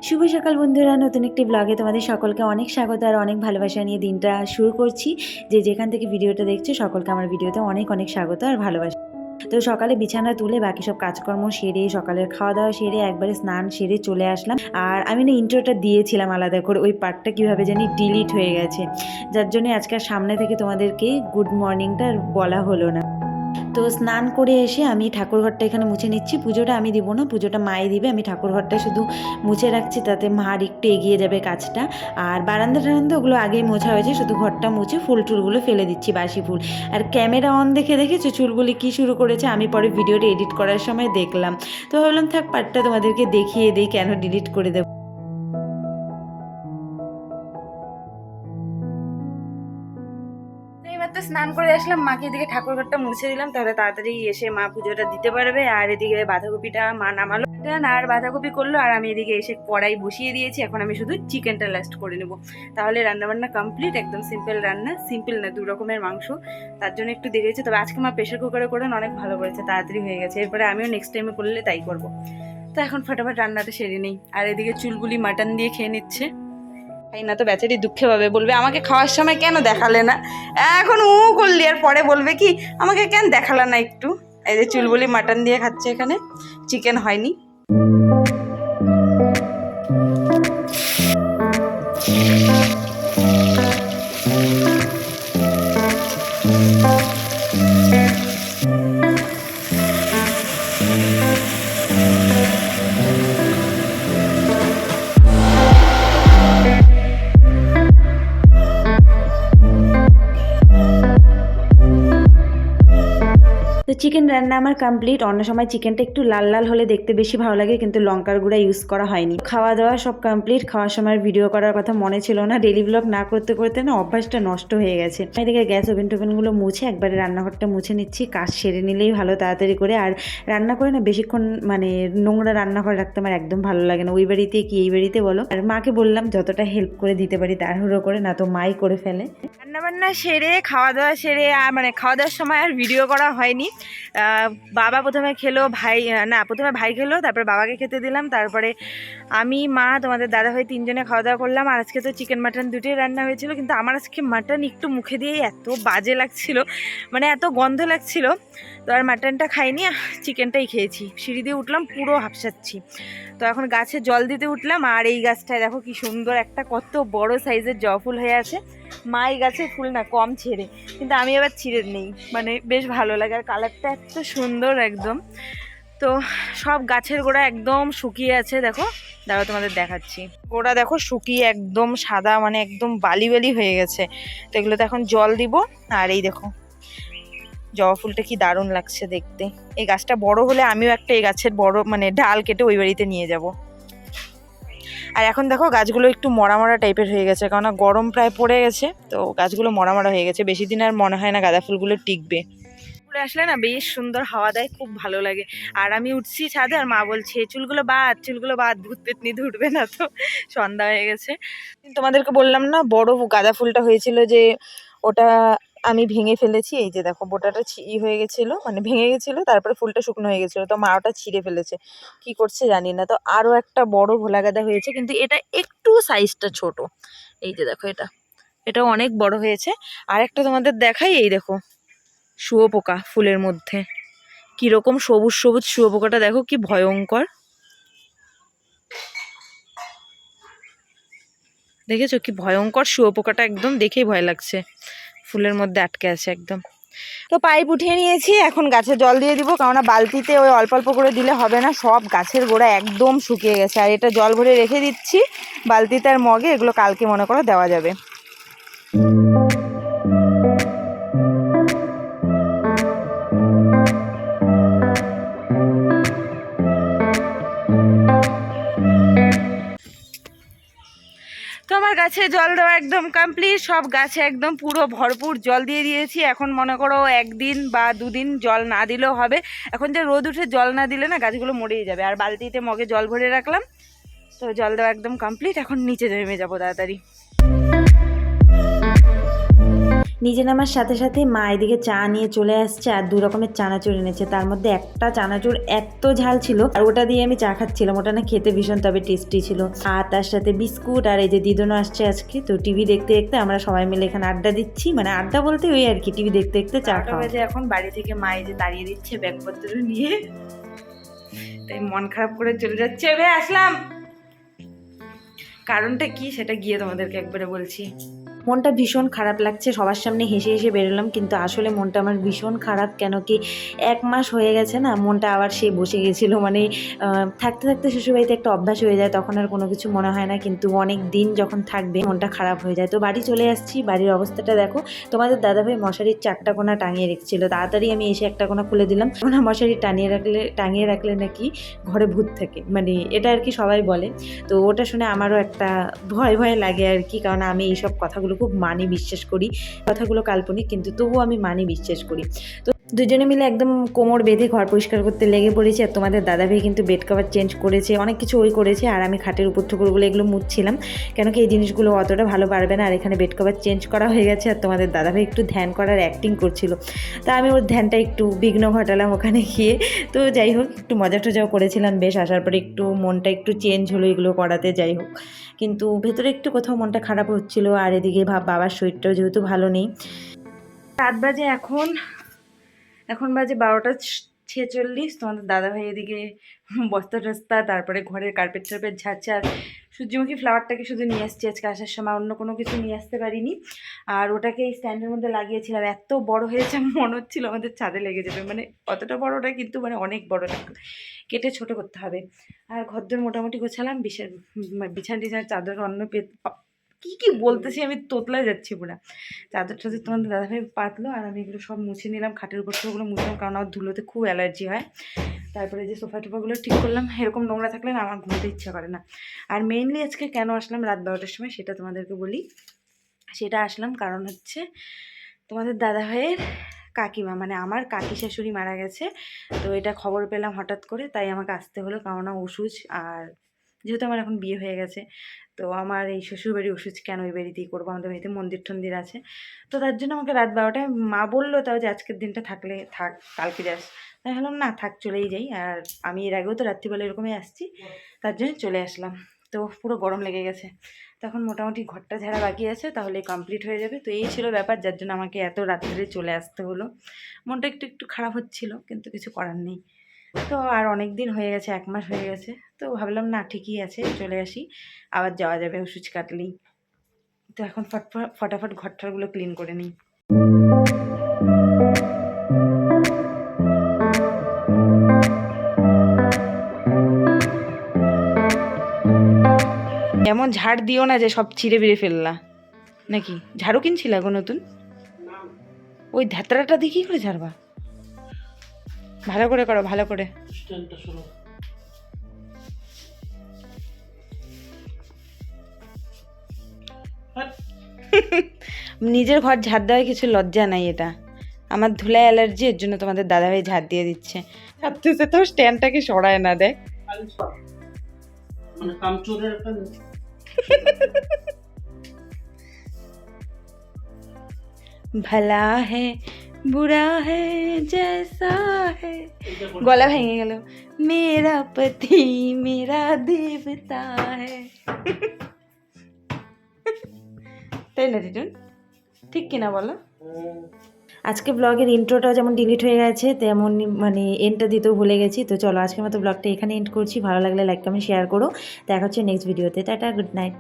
শুভ সকাল বন্ধুরা, নতুন একটি ব্লগে তোমাদের সকলকে অনেক স্বাগত আর অনেক ভালোবাসা নিয়ে দিনটা শুরু করছি। যে যেখান থেকে ভিডিওটা দেখছো সকলকে আমার ভিডিওতে অনেক অনেক স্বাগত আর ভালোবাসা। তো সকালে বিছানা তুলে বাকি সব কাজকর্ম সেরে সকালের খাওয়া দাওয়া সেরে একবারে স্নান সেরে চলে আসলাম। আর আমি না ইন্ট্রোটা দিয়েছিলাম আলাদা করে, ওই পার্টটা কীভাবে জানি ডিলিট হয়ে গেছে, যার জন্য আজকে সামনে থেকে তোমাদেরকে গুড মর্নিংটা বলা হলো না। তো স্নান করে এসে আমি ঠাকুরঘরটা এখানে মুছে নিচ্ছি। পুজোটা আমি দিব না, পুজোটা মাই দিবে। আমি ঠাকুরঘরটা শুধু মুছে রাখছি, তাতে মার একটু এগিয়ে যাবে কাজটা। আর বারান্দা টারান্দা ওগুলো আগেই মোছা হয়েছে, শুধু ঘরটা মুছে ফুল টুলগুলো ফেলে দিচ্ছি, বাসি ফুল। আর ক্যামেরা অন দেখে দেখেছো চুলগুলি কী শুরু করেছে, আমি পরে ভিডিওটা এডিট করার সময় দেখলাম। তো ভাবলাম থাক পার্টটা তোমাদেরকে দেখিয়ে দিই, কেন ডিলিট করে দেবো। তো স্নান করে আসলাম, মাকে এদিকে ঠাকুরঘরটা মুছে দিলাম, তাহলে তাড়াতাড়ি এসে মা পুজোটা দিতে পারবে। আর এদিকে বাঁধাকপিটা মা নামালো আর বাঁধাকপি করলো, আর আমি এদিকে এসে কড়াই বসিয়ে দিয়েছি। এখন আমি শুধু চিকেনটা লাস্ট করে নেবো, তাহলে রান্নাবান্না কমপ্লিট। একদম সিম্পল রান্না, সিম্পল না, 2 রকমের মাংস, তার জন্য একটু দেখেছি। তবে আজকে মা প্রেশার কুকারে করেন, অনেক ভালো করেছে, তাড়াতাড়ি হয়ে গেছে। এরপরে আমিও নেক্সট টাইমে করলে তাই করবো। তো এখন ফটাফট রান্নাটা সেরে নেই। আর এদিকে চুলগুলি মাটন দিয়ে খেয়ে নিচ্ছে। তাই না তো বেচারি দুঃখে পাবে, বলবে আমাকে খাওয়ার সময় কেন দেখালে না। এখন করলি আর পরে বলবে কি আমাকে কেন দেখালে না একটু। এই যে চুলবুলি মাটন দিয়ে খাচ্ছে, এখানে চিকেন হয়নি। তো চিকেন রান্না আমার কমপ্লিট। অন্য সময় চিকেনটা একটু লাল লাল হলে দেখতে বেশি ভালো লাগে, কিন্তু লঙ্কার গুঁড়া ইউজ করা হয়নি। খাওয়া দাওয়া সব কমপ্লিট। খাওয়ার সময় ভিডিও করার কথা মনে ছিল না, ডেলি ব্লগ না করতে করতে না অভ্যাসটা নষ্ট হয়ে গেছে। এদিকে গ্যাস ওভেন টোভেনগুলো মুছে একবারে রান্নাঘরটা মুছে নিচ্ছি, কাজ সেরে নিলেই ভালো তাড়াতাড়ি করে। আর রান্না করে না বেশিক্ষণ মানে নোংরা রান্নাঘর রাখতে আমার একদম ভালো লাগে না, ওই বাড়িতে কি এই বাড়িতে বলো। আর মাকে বললাম যতটা হেল্প করে দিতে পারি তাড়াহুড়ো করে, না তো মাই করে ফেলে। রান্নাবান্না সেরে খাওয়া দাওয়া সেরে আর মানে খাওয়া দাওয়ার সময় আর ভিডিও করা হয়নি। বাবা প্রথমে খেলো, প্রথমে ভাই খেলো, তারপরে বাবাকে খেতে দিলাম, তারপরে আমি মা তোমাদের দাদা ভাই 3 জনে খাওয়া দাওয়া করলাম। আর আজকে তো চিকেন মাটন দুটোই রান্না হয়েছিল, কিন্তু আমার আজকে মাটন একটু মুখে দিয়েই এত বাজে লাগছিল, মানে এত গন্ধ লাগছিল। তো আর মাটনটা খাইনি, চিকেনটাই খেয়েছি। সিঁড়ি দিয়ে উঠলাম পুরো হাঁপসাচ্ছি। তো এখন গাছে জল দিতে উঠলাম। আর এই গাছটায় দেখো কি সুন্দর একটা কত বড় সাইজের জবা ফুল হয়ে আছে। মা এই গাছের ফুল না কম ছেড়ে, কিন্তু আমি আবার ছিঁড়ে নেই, মানে বেশ ভালো লাগে। আর কালারটা এত সুন্দর একদম। তো সব গাছের গোড়া একদম শুকিয়ে আছে, দেখো দাঁড়াও তোমাদের দেখাচ্ছি। গোড়া দেখো শুকিয়ে একদম সাদা, মানে একদম বালি বালি হয়ে গেছে। তো এগুলোতে এখন জল দিব। আর এই দেখো জবা ফুলটা কি দারুণ লাগছে দেখতে। এই গাছটা বড় হলে আমিও একটা এই গাছের বড় মানে ডাল কেটে ওই বাড়িতে নিয়ে যাব। আর এখন দেখো গাছগুলো একটু মরা মরা টাইপের হয়ে গেছে, কারণ গরম প্রায় পড়ে গেছে, তো গাছগুলো মরা মরা হয়ে গেছে। বেশি দিন আর মনে হয় না গাঁদা ফুলগুলো টিকবে। ফুলে আসলে না বেশ সুন্দর হাওয়া দেয়, খুব ভালো লাগে। আর আমি উঠছি ছাদে, আর মা বলছে চুলগুলো বাদ, ভূত পেতনি ধুটবে না তো। সন্ধ্যা হয়ে গেছে। তোমাদেরকে বললাম না বড় গাঁদা ফুলটা হয়েছিল, যে ওটা আমি ভেঙে ফেলেছি। এই যে দেখো বোটাটা হয়ে গেছিলো, মানে ভেঙে গেছিলো, তারপরে ফুলটা শুকনো হয়ে গেছিলো, তো মা ওটা ছিঁড়ে ফেলেছে, কি করছে জানি না। তো আরও একটা বড় ভোলা গাঁদা হয়েছে, কিন্তু এটা একটু সাইজটা ছোট। এই যে দেখো এটাও অনেক বড় হয়েছে। আর একটা তোমাদের দেখাই, এই দেখো শুয়োপোকা ফুলের মধ্যে কিরকম সবুজ সবুজ শুয়োপোকাটা দেখো কি ভয়ঙ্কর, দেখেছো কি ভয়ঙ্কর শুয়োপোকাটা, একদম দেখেই ভয় লাগছে, ফুলের মধ্যে আটকে আছে একদম। তো পাইপ উঠিয়ে নিয়েছি, এখন গাছে জল দিয়ে দিব, কারণ বালতিতে ওই অল্প অল্প করে দিলে হবে না, সব গাছের গোড়া একদম শুকিয়ে গেছে। আর এটা জল ভরে রেখে দিচ্ছি বালতিতে আর মগে, এগুলো কালকে মনে করো দেওয়া যাবে। তো আমার গাছে জল দেওয়া একদম কমপ্লিট, সব গাছে একদম পুরো ভরপুর জল দিয়ে দিয়েছি। এখন মনে করো 1 দিন বা 2 দিন জল না দিলেও হবে। এখন যে রোদ উঠে জল না দিলে না গাছগুলো মরেই যাবে। আর বালতিতে মগে জল ভরে রাখলাম, তো জল দেওয়া একদম কমপ্লিট। এখন নিচে নেমে যাবো তাড়াতাড়ি। নিজে নামার সাথে সাথে মা এদিকে চা নিয়ে চলে আসছে আর 2 রকমের চানাচুর এনেছে। তার মধ্যে একটা চানাচুর এত ঝাল ছিল আর ওটা দিয়ে আমি চা খাচ্ছিলাম। ওটা না খেতে ভীষণ তবে টেস্টি ছিল। আর তার সাথে বিস্কুট আর এই যে দিদুনও আসছে আজকে। তো টিভি দেখতে দেখতে আমরা সবাই মিলে এখানে আড্ডা দিচ্ছি, মানে আড্ডা বলতে ওই আর কি, টিভি দেখতে দেখতে চা খাওয়া। বাজে এখন বাড়ি থেকে মা এই যে তাড়িয়ে দিচ্ছে ব্যাগপত্র নিয়ে, তাই মন খারাপ করে চলে যাচ্ছে। ভাই আসলাম, কারণটা কি সেটা গিয়ে তোমাদেরকে একবারে বলছি। মনটা ভীষণ খারাপ লাগছে, সবার সামনে হেসে হেসে বেরোলাম, কিন্তু আসলে মনটা আমার ভীষণ খারাপ। কেন কি 1 মাস হয়ে গেছে না, মনটা আবার সে বসে গেছিলো। মানে থাকতে থাকতে শ্বশুরবাড়িতে একটা অভ্যাস হয়ে যায়, তখন আর কোনো কিছু মনে হয় না, কিন্তু অনেক দিন যখন থাকবে মনটা খারাপ হয়ে যায়। তো বাড়ি চলে আসছি, বাড়ির অবস্থাটা দেখো। তোমাদের দাদাভাই মশারির 4টা কোণা টাঙিয়ে রেখেছিল, তাড়াতাড়ি আমি এসে একটা কোণা খুলে দিলাম। কোণা মশারি টাঙিয়ে রাখলে নাকি ঘরে ভূত থাকে, মানে এটা আর কি সবাই বলে। তো ওটা শুনে আমারও একটা ভয় ভয় লাগে আর কি, কারণ আমি এইসব কথাগুলো খুব মানি, বিশ্বাস করি। কথাগুলো কাল্পনিক, কিন্তু তবুও আমি মানি, বিশ্বাস করি। তো দুজনে মিলে একদম কোমর বেঁধে ঘর পরিষ্কার করতে লেগে পড়েছি। আর তোমাদের দাদাভাই কিন্তু বেড কভার চেঞ্জ করেছে, অনেক কিছু ওই করেছে, আর আমি খাটের উপর ঠুকুরগুলো এগুলো মুছছিলাম, কেন কি এই জিনিসগুলো অতটা ভালো পারবে না। আর এখানে বেড কভার চেঞ্জ করা হয়ে গেছে, আর তোমাদের দাদাভাই একটু ধ্যান করার অ্যাক্টিং করছিল, তা আমি ওর ধ্যানটা একটু বিঘ্ন ঘটালাম ওখানে গিয়ে। তো যাই হোক, একটু মজা টজাও করেছিলাম বেশ। আসার পরে একটু মনটা একটু চেঞ্জ হলো এগুলো করাতে, যাই হোক। কিন্তু ভেতরে একটু কোথাও মনটা খারাপ হচ্ছিল। আর এদিকে বাবার শরীরটাও যেহেতু ভালো নেই। রাত বাজে এখন বাজে 12টা 46। তোমাদের দাদাভাই এদিকে বস্তা টস্তা, তারপরে ঘরের কার্পেট টার্পেট ঝাড়ছে। আর সূর্যমুখী ফ্লাওয়ারটাকে শুধু নিয়ে আসছি আজকে আসার সময়, অন্য কোনো কিছু নিয়ে আসতে পারিনি। আর ওটাকে এই স্ট্যান্ডের মধ্যে লাগিয়েছিলাম, এত বড় হয়েছে মনে হচ্ছিল আমাদের ছাদে লেগে যাবে, মানে অতটা বড়টা কিন্তু মানে অনেক বড়টা, কেটে ছোট করতে হবে। আর ঘরদোর মোটামুটি গোছালাম, বিছানা টিছানা চাদর অন্য কি বলতেছি আমি, তোতলায় যাচ্ছি পুরা। চাদর টাদর তোমাদের দাদাভাই পাতলো, আর আমি এগুলো সব মুছে নিলাম, খাটের উপর ওগুলো মুছলাম, কারণ আমার ধুলোতে খুব অ্যালার্জি হয়। তারপরে যে সোফা টোফাগুলো ঠিক করলাম, এরকম নোংরা থাকলে না আমার ঘুমোতে ইচ্ছা করে না। আর মেইনলি আজকে কেন আসলাম রাত 12টার সময় সেটা তোমাদেরকে বলি। সেটা আসলাম কারণ হচ্ছে তোমাদের দাদাভাইয়ের কাকিমা, মানে আমার কাকি শাশুড়ি মারা গেছে। তো এটা খবর পেলাম হঠাৎ করে, তাই আমাকে আসতে হলো, কারণ ওষুধ। আর যেহেতু আমার এখন বিয়ে হয়ে গেছে, তো আমার এই শ্বশুরবাড়ি ওষুধ কেন ওই বাড়িতেই করবো, আমাদের বাড়িতে মন্দির টন্দির আছে। তো তার জন্য আমাকে রাত 12টায় মা বললো তাও যে আজকের দিনটা থাকলে থাক, কালকে যাস। তাই ভাবলাম না থাক, চলেই যাই। আর আমি এর আগেও তো রাত্রিবেলা এরকমই আসছি, তার জন্য চলে আসলাম। তো পুরো গরম লেগে গেছে, তখন মোটামুটি ঘরটা ঝাড়া বাকি আছে, তাহলে কমপ্লিট হয়ে যাবে। তো এই ছিল ব্যাপার, যার জন্য আমাকে এত রাত্রে চলে আসতে হলো। মনটা একটু একটু খারাপ হচ্ছিল, কিন্তু কিছু করার নেই। তো আর অনেক দিন হয়ে গেছে, 1 মাস হয়ে গেছে, তো ভাবলাম না ঠিকই আছে, চলে আসি, আবার যাওয়া যাবে ওষুধ কাটলেই। তো এখন ফটাফট ঘরটারগুলো ক্লিন করে নিই। এমন ঝাড় দিও না যে সব ছিঁড়ে বেড়ে ফেললা, নাকি ঝাড়ু কিনছিল গো নতুন? ওই ধাতরাটা দিয়ে কী করে ঝাড়বা? ভালো করে করো, ভালো করে। নিজের ঘর ঝাড় দেওয়ায় কিছু লজ্জা নাই, এটা আমার ধুলায় অ্যালার্জি, এর জন্য তোমাদের দাদাভাই ঝাড় দিয়ে দিচ্ছে। ছাড়তেছে তো, স্ট্যান্ডটাকে সরায় না, দেখ। ভলা হে বুড়া হে জैसा है, গলা ভেঙে গেল। মেরা পতি মেরা দেবতা হে। তাই না রিটুন, ঠিক কিনা বলো? আজকে ব্লগের ইন্ট্রোটাও যেমন ডিলিট হয়ে গেছে, তেমন মানে এন্ডটা দিতেও ভুলে গেছি। তো চলো আজকের মতো ব্লগটা এখানে এন্ড করছি। ভালো লাগলে লাইক কমেন্ট শেয়ার করো। দেখা হচ্ছে নেক্সট ভিডিওতে। Tata, good night.